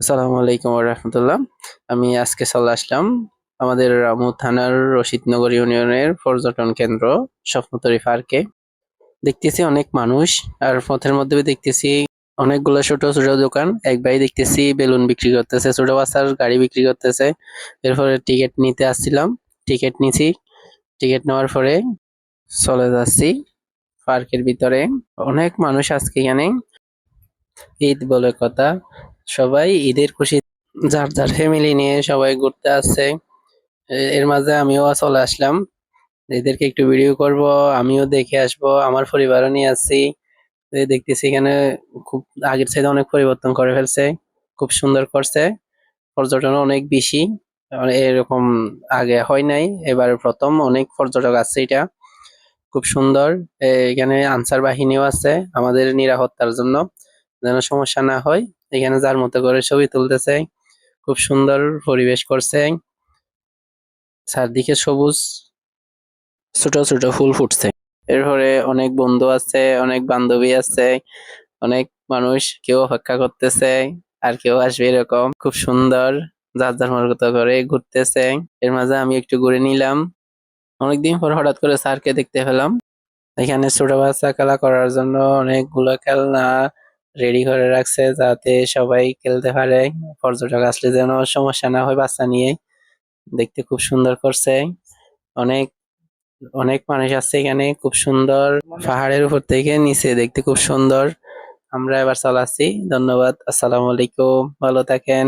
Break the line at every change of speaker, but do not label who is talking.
আসসালামু আলাইকুম রহমতুল্লাহ। আমি আজকে চলে আসলাম আমাদের রামু থানার রশিদনগর ইউনিয়নের পর্যটন কেন্দ্র স্বপ্নতরী পার্কে। দেখতেছি অনেক মানুষ, আর পথের মধ্যে দেখতেছি অনেকগুলো ছোট ছোট দোকান। এক ভাই দেখতেছি বেলুন বিক্রি করতেছে, ছোট বাচ্চার গাড়ি বিক্রি করতেছে। এরপরে টিকিট নিতে আসছিলাম, টিকিট নিছি। টিকিট নেওয়ার পরে চলে যাচ্ছি পার্কের ভিতরে। অনেক মানুষ আজকে এখানে, ঈদ বলে কথা, সবাই ঈদের খুশি, যার যার ফ্যামিলি নিয়ে সবাই ঘুরতে আসছে। এর মাঝে আমিও চলে আসলাম, এদেরকে একটু ভিডিও করব, আমিও দেখে আসবো, আমার পরিবারও নিয়ে আসছি। দেখতেছি এখানে খুব আগের চাইতে অনেক পরিবর্তন করে ফেলছে, খুব সুন্দর করছে। পর্যটন অনেক বেশি, এরকম আগে হয় নাই, এবার প্রথম অনেক পর্যটক আসছে। এটা খুব সুন্দর। এখানে আনসার বাহিনীও আছে আমাদের নিরাপত্তার জন্য, যেন সমস্যা না হয়। এখানে যার মতো করে ছবি তুলতেছে, খুব সুন্দর পরিবেশ করছে। চারদিকে সবুজ, ছোট ছোট ফুল ফুটছে। এরপরে অনেক বন্ধু আছে, অনেক বান্ধবী আছে, অনেক মানুষ, কেউ অপেক্ষা করতেছে আর কেউ আসবে, এরকম খুব সুন্দর। যার যার মতো করে ঘুরতেছে। এর মাঝে আমি একটু ঘুরে নিলাম। অনেকদিন পর হঠাৎ করে স্যারকে দেখতে পেলাম। এখানে ছোট বাচ্চা খেলা করার জন্য অনেকগুলো খেলনা রেডি করে রাখছে, যাতে সবাই খেলতে পারে। পর্যটক আসলে যেন সমস্যা না হয় বাচ্চা নিয়ে। দেখতে খুব সুন্দর করছে। অনেক অনেক মানুষ আছে এখানে, খুব সুন্দর। পাহাড়ের উপর থেকে নিচে দেখতে খুব সুন্দর। আমরা এবার চলাচ্ছি। ধন্যবাদ। আসসালামু আলাইকুম, ভালো থাকেন।